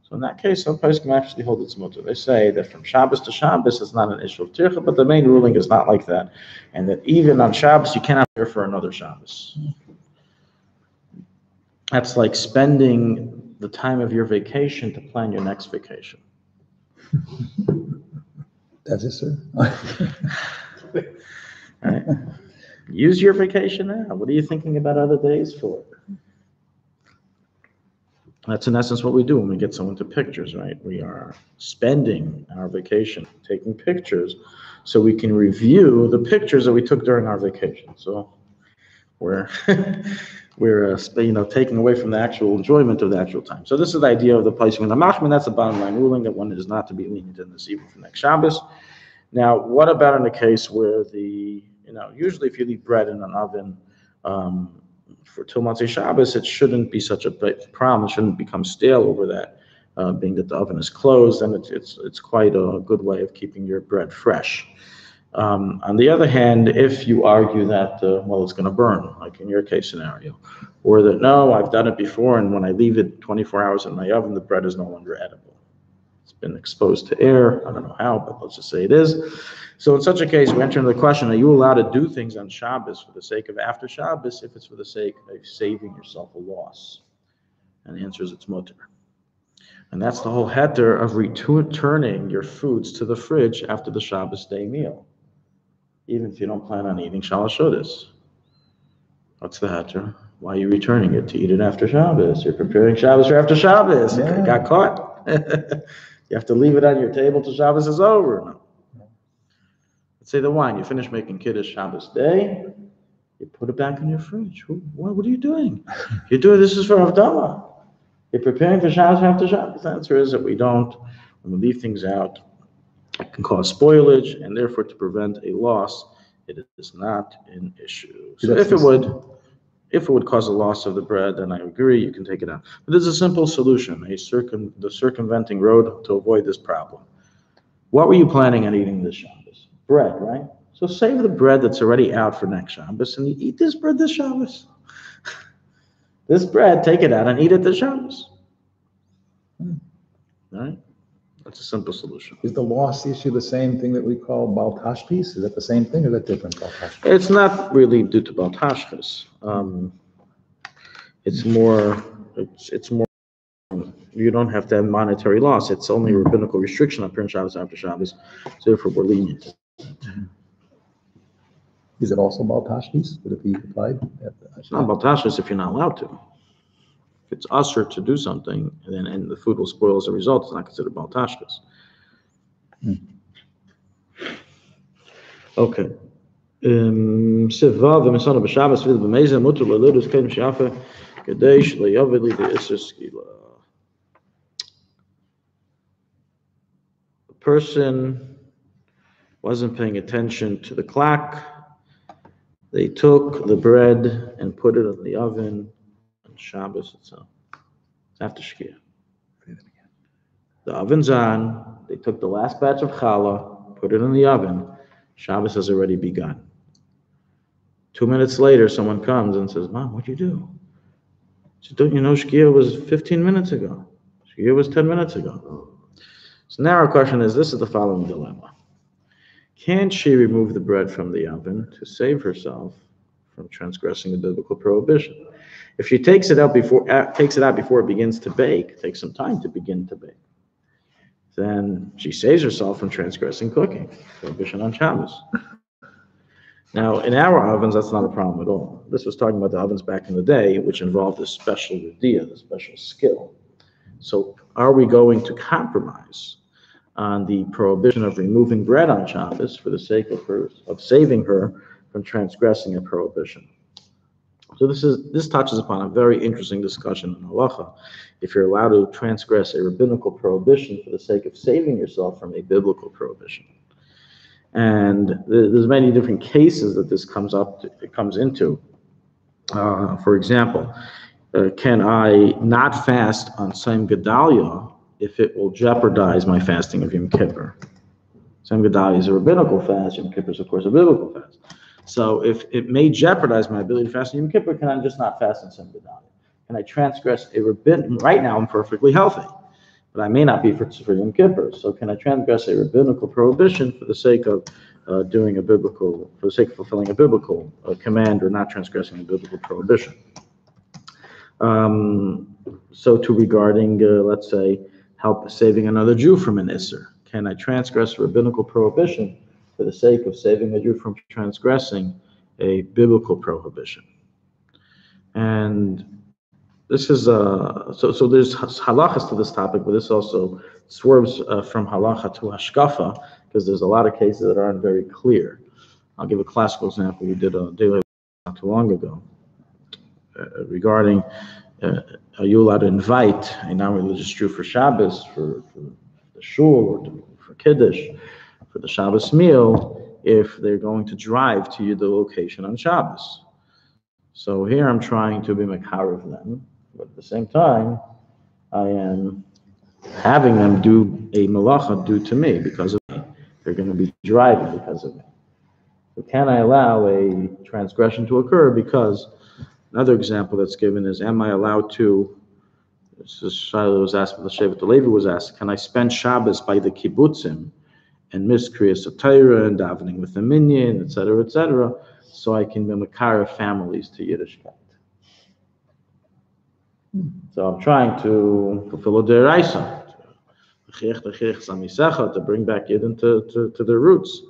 So in that case, some places can actually hold its mutter. They say that from Shabbos to Shabbos it's not an issue of tircha, but the main ruling is not like that. And that even on Shabbos, you cannot prepare for another Shabbos. That's like spending the time of your vacation to plan your next vacation. That's it, sir. Right? Use your vacation now. What are you thinking about other days for? That's in essence what we do when we get someone to pictures, right? We are spending our vacation taking pictures so we can review the pictures that we took during our vacation. So we're taking away from the actual enjoyment of the actual time. So this is the idea of the placing in the machman. That's the bottom line ruling, that one is not to be lenient in this even for next Shabbos. Now, what about in a case where usually if you leave bread in an oven for till Motzei Shabbos, it shouldn't be such a big problem. It shouldn't become stale over that, being that the oven is closed, and it's quite a good way of keeping your bread fresh. On the other hand, if you argue that, it's going to burn, like in your case scenario, or that, no, I've done it before, and when I leave it 24 hours in my oven, the bread is no longer edible. It's been exposed to air. I don't know how, but let's just say it is. So in such a case, we enter into the question, are you allowed to do things on Shabbos for the sake of after Shabbos if it's for the sake of saving yourself a loss? And the answer is it's mutter. And that's the whole heter of returning your foods to the fridge after the Shabbos day meal, even if you don't plan on eating Shalosh Shodas. What's the heter? Why are you returning it? To eat it after Shabbos. You're preparing Shabbos for after Shabbos. Yeah. You got caught. You have to leave it on your table till Shabbos is over. No. Let's say the wine. You finish making Kiddush Shabbos day. You put it back in your fridge. What are you doing? You're doing this is for Havdalah. You're preparing for Shabbos after Shabbos. The answer is that we don't. When we leave things out, it can cause spoilage, and therefore to prevent a loss, it is not an issue. So if it would cause a loss of the bread, then I agree, you can take it out. But there's a simple solution, the circumventing road to avoid this problem. What were you planning on eating this Shabbos? Bread, right? So save the bread that's already out for next Shabbos, and you eat this bread this Shabbos. This bread, take it out and eat it this Shabbos. All right? That's a simple solution. Is the loss issue the same thing that we call Baal Tashchis? Is that the same thing or is that different, Baal Tashchis? It's not really due to Baal Tashchis. It's more, you don't have to have monetary loss. It's only a rabbinical restriction on Purim Shabbos after Shabbos, so therefore we're lenient. Is it also Baal Tashchis? Would it be applied? It's not Baal Tashchis if you're not allowed to. If it's usher to do something, and the food will spoil as a result, it's not considered Baal Tashchis. Okay. The person wasn't paying attention to the clock. They took the bread and put it in the oven on Shabbos itself. It's after Shkia. The oven's on. They took the last batch of challah, put it in the oven. Shabbos has already begun. 2 minutes later, someone comes and says, Mom, what'd you do? So don't you know Shkia was 15 minutes ago? Shkia was 10 minutes ago. So now our question is, this is the following dilemma. Can she remove the bread from the oven to save herself from transgressing the biblical prohibition? If she takes it out before it begins to bake, takes some time to begin to bake, then she saves herself from transgressing cooking, prohibition on Shabbos. Now, in our ovens, that's not a problem at all. This was talking about the ovens back in the day, which involved a special idea, a special skill. So are we going to compromise on the prohibition of removing bread on Shabbos for the sake of saving her from transgressing a prohibition? So this touches upon a very interesting discussion in Halacha. If you're allowed to transgress a rabbinical prohibition for the sake of saving yourself from a biblical prohibition. And there's many different cases that this comes into. For example, can I not fast on Tzom Gedalia if it will jeopardize my fasting of Yom Kippur? Tzom Gedalia is a rabbinical fast. Yom Kippur is, of course, a biblical fast. So if it may jeopardize my ability to fast on Yom Kippur, can I just not fast on Tzom Gedalia? Can I transgress a rabbinical? Right now, I'm perfectly healthy, but I may not be for Yom Kippur. So can I transgress a rabbinical prohibition for the sake of for the sake of fulfilling a biblical command or not transgressing a biblical prohibition? So regarding, let's say, help saving another Jew from an Isser. Can I transgress a rabbinical prohibition for the sake of saving a Jew from transgressing a biblical prohibition? And this is so there's halachas to this topic, but this also swerves from halacha to hashkafa, because there's a lot of cases that aren't very clear. I'll give a classical example. We did a daily not too long ago regarding are you allowed to invite a non-religious Jew for Shabbos, for the shul, or for Kiddush, for the Shabbos meal, if they're going to drive to the location on Shabbos? So here I'm trying to be mekarev them, but at the same time, I am having them do a malacha due to me because of me. They're going to be driving because of me. So can I allow a transgression to occur? Because another example that's given is, am I allowed to, this is Shiloh was asked, the Shevet Levi was asked, can I spend Shabbos by the kibbutzim and miss Kriyas Torah and davening with the minyan, etc., so I can be mekarev families to Yiddishkeit? So I'm trying to fulfill a deraisa, to bring back Yidden to their roots.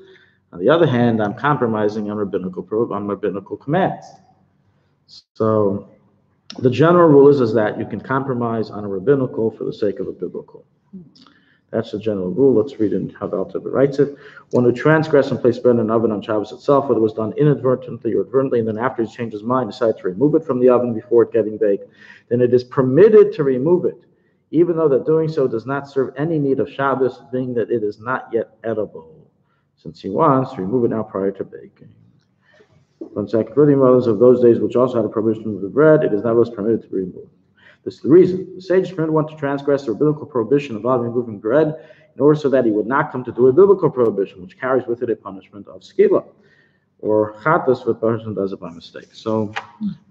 On the other hand, I'm compromising on rabbinical commands. So the general rule is that you can compromise on a rabbinical for the sake of a biblical. That's the general rule. Let's read in how the Alter Rebbe writes it. One who transgressed and placed bread in an oven on Shabbos itself, whether it was done inadvertently or advertently, and then after he changed his mind, decided to remove it from the oven before it getting baked, then it is permitted to remove it, even though that doing so does not serve any need of Shabbos, being that it is not yet edible, since he wants to remove it now prior to baking. From sacrificial mothers of those days, which also had a prohibition of the bread, it is nevertheless permitted to be removed. This is the reason. The sages permitted one to transgress the rabbinical prohibition involving removing bread in order so that he would not come to do a biblical prohibition, which carries with it a punishment of skila, or chatas if a person does it by mistake. So,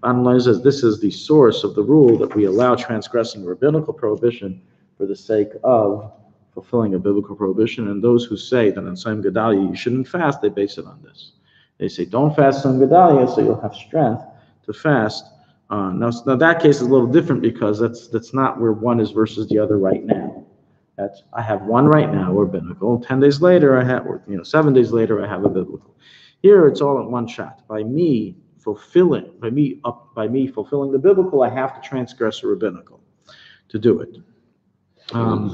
bottom line is this is the source of the rule that we allow transgressing a rabbinical prohibition for the sake of fulfilling a biblical prohibition. And those who say that on Tzom Gedalia you shouldn't fast, they base it on this. They say don't fast Tzom Gedalia so you'll have strength to fast. Now that case is a little different because that's not where one is versus the other right now. I have one right now, rabbinical. 10 days later I have, 7 days later I have a biblical. Here it's all in one shot. By me fulfilling the biblical, I have to transgress a rabbinical to do it. So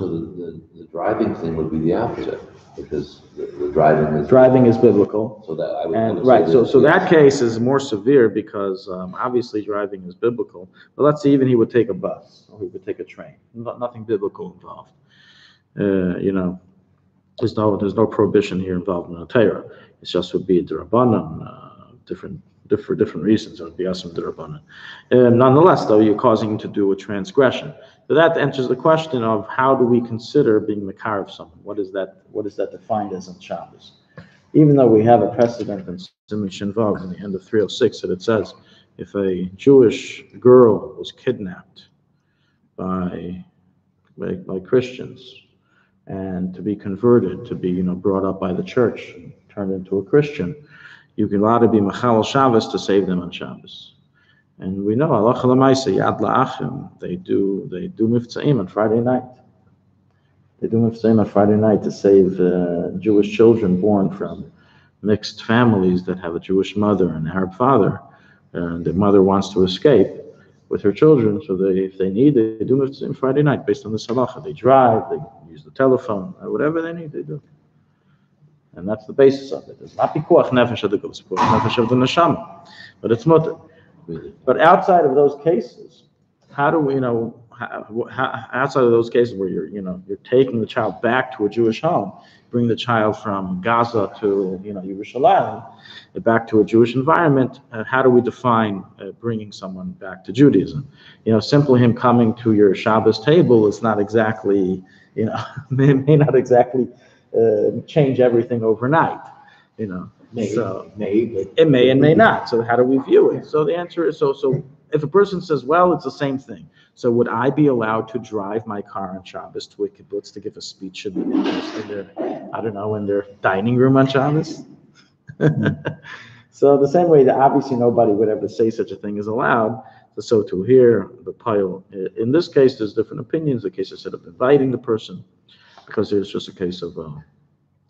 the driving thing would be the opposite, because the driving is biblical. So that I would and right. So that case is more severe because obviously driving is biblical. But let's say even he would take a bus or he would take a train. Nothing biblical involved. There's no prohibition here involved in the Torah. It just would be a d'Rabbanan, for different reasons. It would be asum d'Rabbanan. Nonetheless, though, you're causing him to do a transgression. So that answers the question of how do we consider being mekarev someone? What is that defined as in Shabbos? Even though we have a precedent in Siman Shin Vav in the end of 306 that it says if a Jewish girl was kidnapped by Christians and to be converted, to be brought up by the church, turned into a Christian, you can allowed to be Machal Shabbos to save them on Shabbos. And we know Halacha L'Maisa Yad La'achim, they do Miftza'im on Friday night. They do Miftza'im on Friday night to save Jewish children born from mixed families that have a Jewish mother and Arab father, and the mother wants to escape with her children, so if they need, they do Miftza'im Friday night based on the Halacha. They drive, they use the telephone, whatever they need, they do. And that's the basis of it. It's not Pikuach Nefesh of the Guf, it's Pikuach Nefesh of the Neshama, but it's mutter. But outside of those cases, how do we, outside of those cases where you're taking the child back to a Jewish home, bring the child from Gaza to, Yerushalayim, back to a Jewish environment, how do we define bringing someone back to Judaism? Simply him coming to your Shabbos table is not exactly, may not exactly change everything overnight, It may and may not. So how do we view it? So the answer is, so if a person says, well, it's the same thing. So would I be allowed to drive my car on Shabbos to a kibbutz to give a speech in their dining room on Shabbos? So the same way that obviously nobody would ever say such a thing is allowed, so too here, the pile. In this case, there's different opinions. The case instead of inviting the person, because there's just a case of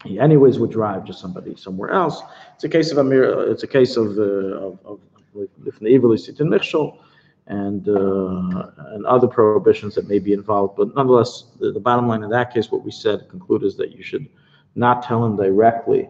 he anyways would drive just somebody somewhere else. It's a case of and other prohibitions that may be involved. But nonetheless, the bottom line in that case, what we conclude is that you should not tell him directly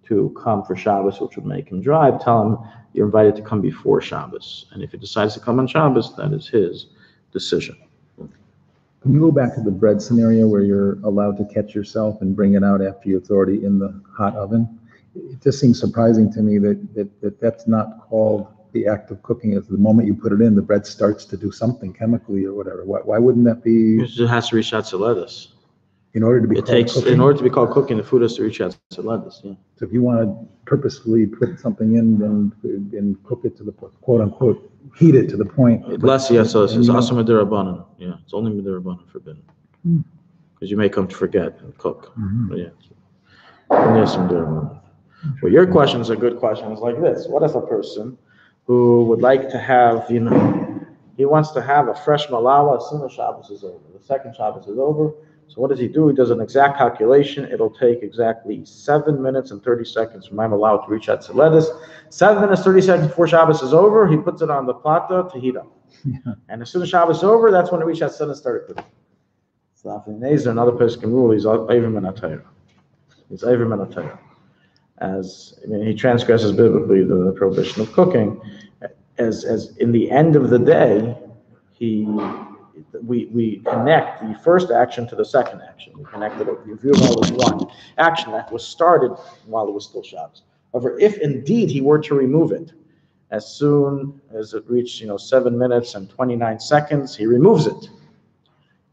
to come for Shabbos, which would make him drive. Tell him you're invited to come before Shabbos. And if he decides to come on Shabbos, that is his decision. Can you go back to the bread scenario where you're allowed to catch yourself and bring it out after it's already in the hot oven? It just seems surprising to me that that's not called the act of cooking. At the moment you put it in, the bread starts to do something chemically or whatever. Why wouldn't that be? It has to reach Hatziletus. In order to be in order to be called cooking, the food has to reach Hatziletus. Yeah. So if you want to purposefully put something in and cook it to the quote unquote heat it to the point. Less, yes, so it's also midirabanan. Yeah, it's only midirabanan forbidden. Because you may come to forget and cook. Mm-hmm. Yes, midirabanan. Well, your question is a good question. It's like this: what if a person who would like to have, he wants to have a fresh malawa as soon as Shabbos is over. The second Shabbos is over. So what does he do? He does an exact calculation. It'll take exactly 7 minutes and 30 seconds for my malawa to reach Hatziletus. 7 minutes, 30 seconds before Shabbos is over, he puts it on the plata to heat up. Yeah. And as soon as Shabbos is over, that's when it reaches Hatziletus and started cooking. So another person can rule, he's Avim and Atayra. He's Avim and Atayra. He transgresses biblically the prohibition of cooking. As in the end of the day, we connect the first action to the second action. We connect it. We view it all as one action that was started while it was still Shabbos. However, if indeed he were to remove it, as soon as it reached 7 minutes and 29 seconds, he removes it,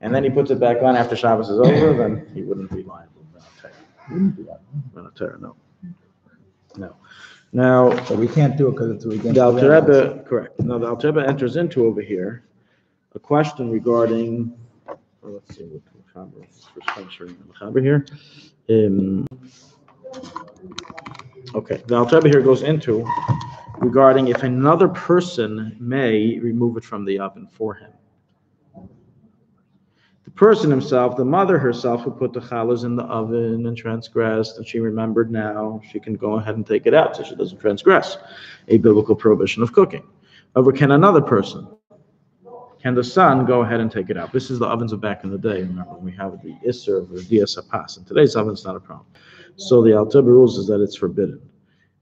and then he puts it back on after Shabbos is over, then he wouldn't be liable. No. Now, so we can't do it because it's against the Alter Rebbe. Correct. Now the Alter Rebbe enters into over here a question regarding. Let's see what Chaber here. Okay, the Alter Rebbe here goes into regarding if another person may remove it from the oven for him. The person himself, the mother herself who put the challahs in the oven and transgressed, and she remembered now, she can go ahead and take it out so she doesn't transgress a biblical prohibition of cooking. However, can another person, can the son go ahead and take it out? This is the ovens of back in the day. Remember, we have the Isser of the Dias Hapas. In today's oven, it's not a problem. So the Alter Rebbe rules is that it's forbidden,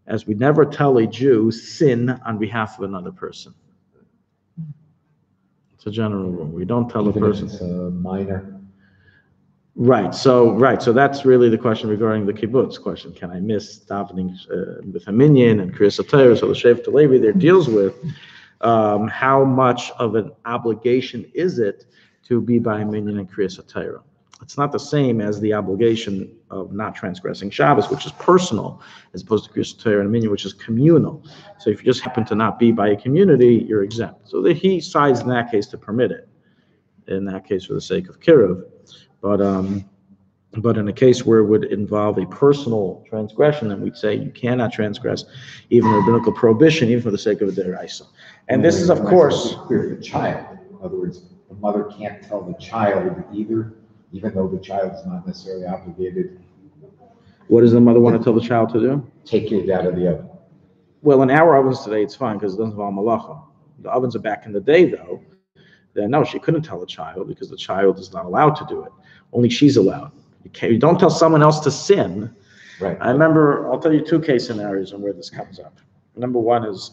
as we never tell a Jew sin on behalf of another person. It's a general rule. We don't tell Even a person. If it's a minor. Right. So that's really the question regarding the kibbutz question. Can I miss davening with a minyan and kriyas hatayra? So the Shevet Levi there deals with how much of an obligation is it to be by a minyan and kriyas hatayra. it's not the same as the obligation of not transgressing Shabbos, which is personal, as opposed to Kriyas Torah and Minyan, which is communal. So if you just happen to not be by a community, you're exempt. So he sides in that case to permit it, in that case for the sake of Kiruv. But in a case where it would involve a personal transgression, then we'd say you cannot transgress even a rabbinical prohibition, even for the sake of a deraisa. And this is, of course, the child. In other words, the mother can't tell the child either, even though the child is not necessarily obligated. What does the mother want to tell the child to do? Take it out of the oven. Well, in our ovens today, it's fine because it doesn't involve malacha. The ovens are back in the day, though. Then no, she couldn't tell the child because the child is not allowed to do it. Only she's allowed. You don't tell someone else to sin. Right. I'll tell you two case scenarios on where this comes up. Number one is,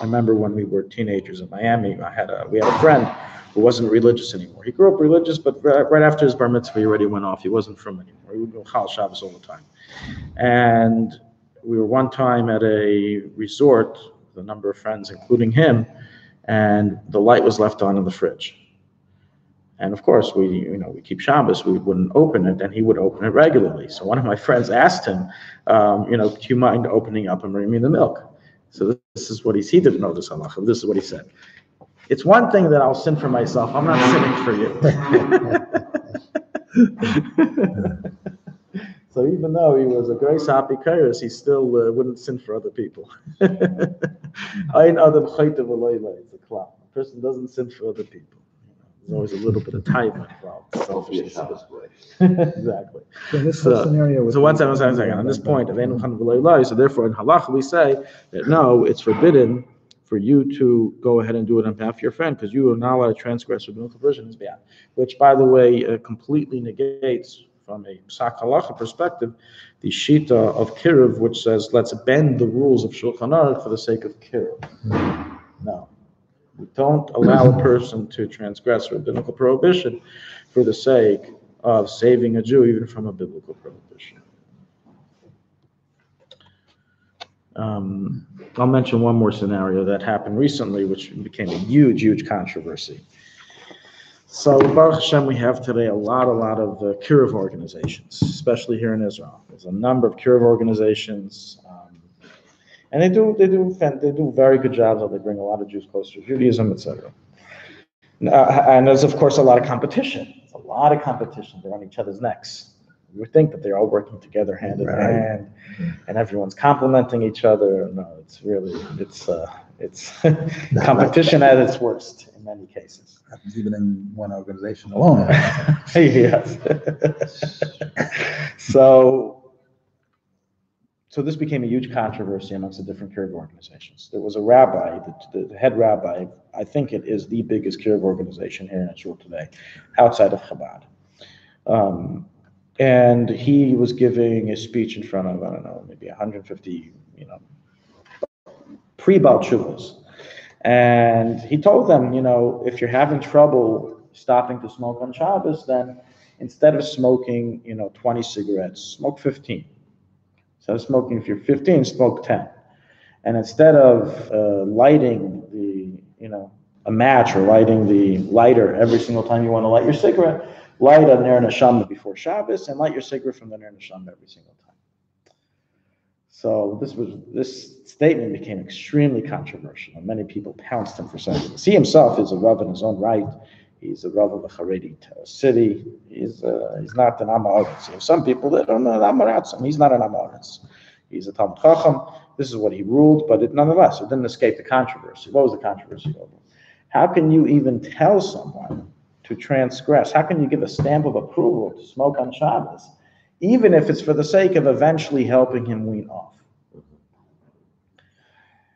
I remember when we were teenagers in Miami, we had a friend who wasn't religious anymore. He grew up religious, but right after his bar mitzvah, he already went off. He wasn't from anymore. He would go Chal Shabbos all the time. And we were one time at a resort with a number of friends, including him, and the light was left on in the fridge. And of course, we keep Shabbos, we wouldn't open it, and he would open it regularly. So one of my friends asked him, do you mind opening up and bringing me the milk? So this is what he didn't know this halacha. This is what he said. It's one thing that I'll sin for myself. I'm not sinning for you. So even though he was a Grace Happy Kairos, he still wouldn't sin for other people. Ein Adam Chayte V'Loilai, it's a klal. A person doesn't sin for other people. There's always a little bit of time involved. Selfish Shabbos boy. Exactly. So this scenario. So one second. On this point of Ein Adam V'Loilai, so therefore in Halacha we say that no, it's forbidden for you to go ahead and do it on behalf of your friend because you are not allowed to transgress rabbinical prohibition in his behalf, which, by the way, completely negates, from a Psak Halacha perspective, the Shita of Kiruv, which says, let's bend the rules of Shulchan Aruch for the sake of Kiruv. No. We don't allow a person to transgress rabbinical prohibition for the sake of saving a Jew, even from a biblical prohibition. I'll mention one more scenario that happened recently, which became a huge controversy. So, Baruch Hashem, we have today a lot of Kiruv organizations, especially here in Israel. There's a number of Kiruv organizations, and they do very good jobs. They bring a lot of Jews closer to Judaism, etc. And there's of course a lot of competition. There's a lot of competition. They're on each other's necks. You would think that they're all working together hand in hand, and everyone's complimenting each other. No, it's competition at its worst in many cases. Happens even in one organization alone. Yes. So this became a huge controversy amongst the different Kiruv organizations. There was a rabbi, the head rabbi, I think it is the biggest Kiruv organization here in Israel today, outside of Chabad. And he was giving a speech in front of, I don't know, maybe 150, pre-Baal Tshuvos. And he told them, if you're having trouble stopping to smoke on Shabbos, then instead of smoking, 20 cigarettes, smoke 15. Instead of smoking, if you're 15, smoke 10. And instead of lighting a match or lighting the lighter every single time you want to light your cigarette, light a Ner Neshama before Shabbos and light your cigarette from the Ner Neshama every single time. So this statement became extremely controversial, and many people pounced him for saying this. He himself is a Rav in his own right. He's a Rav of a Haredi city. He's not an Amoritz. You have some people that don't know Amoritz. He's not an Amoritz. He's a Talmud Chacham. This is what he ruled, but nonetheless, it didn't escape the controversy. What was the controversy over? How can you even tell someone to transgress? How can you give a stamp of approval to smoke on Shabbos, even if it's for the sake of eventually helping him wean off?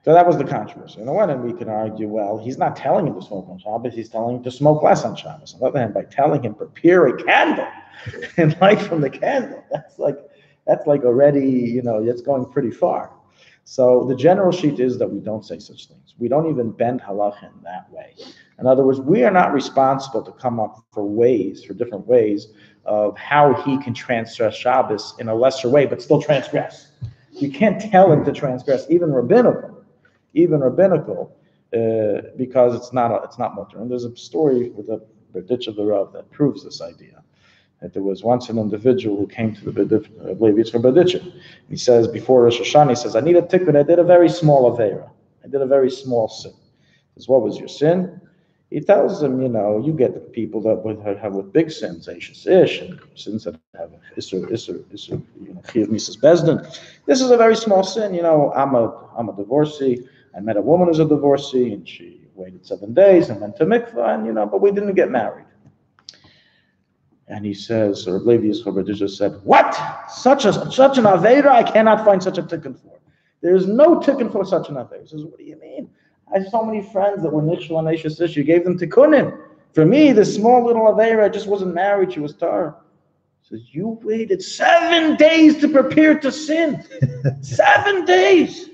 So that was the controversy. On the one hand, we can argue, well, he's not telling him to smoke on Shabbos, he's telling him to smoke less on Shabbos. On the other hand, by telling him prepare a candle and light from the candle, that's like already, it's going pretty far. So the general sheet is that we don't say such things. We don't even bend halacha in that way. In other words, we are not responsible to come up for different ways of how he can transgress Shabbos in a lesser way, but still transgress. You can't tell him to transgress, even rabbinical, because it's not mutter. And there's a story with the ditch of the Rav that proves this idea. that there was once an individual who came to the I believe it's Prohibition. He says before Rosh Hashanah, he says, I need a tikkun. I did a very small avera. I did a very small sin. He says, what was your sin? He tells them, you get the people that have with big sins, ish, and sins that have isur, chiyuv misas bezdin. This is a very small sin. I'm a divorcee. I met a woman who's a divorcee, and she waited 7 days and went to mikvah, and but we didn't get married. And he says, or Levi Yisrael said, what? Such an avera? I cannot find such a tikkun for. There is no tikkun for such an avera. He says, what do you mean? I have so many friends that were nichshel and eishes you gave them tikkunim. For me, this small little avera, I just wasn't married. She was tar. He says, you waited 7 days to prepare to sin. 7 days.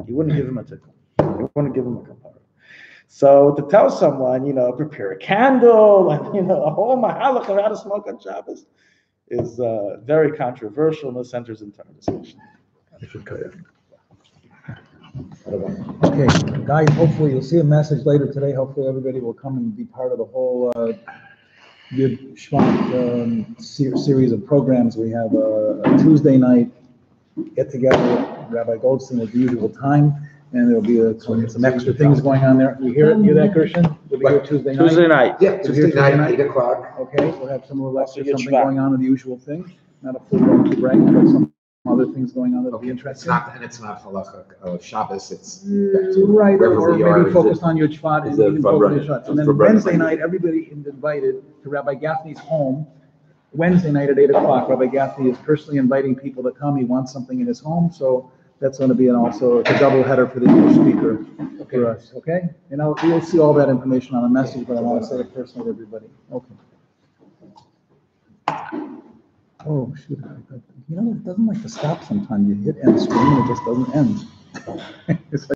You wouldn't give him a tikkun. You wouldn't give him a kapara. So to tell someone, prepare a candle and, a whole mahalach of how to smoke on Shabbos is very controversial, and this centers into our discussion. Okay, guys, hopefully you'll see a message later today. Hopefully everybody will come and be part of the whole Yud Shvat series of programs. We have a Tuesday night get together with Rabbi Goldstein at the usual time, and there'll be some extra things going on there. You hear that, Gershon? We'll be here Tuesday night. Tuesday night. Yeah, Tuesday night, 8 o'clock. Okay, we'll have some more lectures, something going on in the usual thing. Not a full blown to bring, but some other things going on that'll be interesting. It's not Halacha, Shabbos, it's. Right, or we are. maybe focused on your Tsfat, and even focus on your Tsfat. And then for Wednesday night, everybody is invited to Rabbi Gaffney's home. Wednesday night at 8 o'clock, Rabbi Gaffney is personally inviting people to come. He wants something in his home, so that's going to be also a double header for the Jewish speaker for us, okay? And you'll see all that information on a message, but I want to say it personally to everybody. Okay. Oh, shoot. It doesn't like to stop sometimes. You hit end screen and it just doesn't end. It's like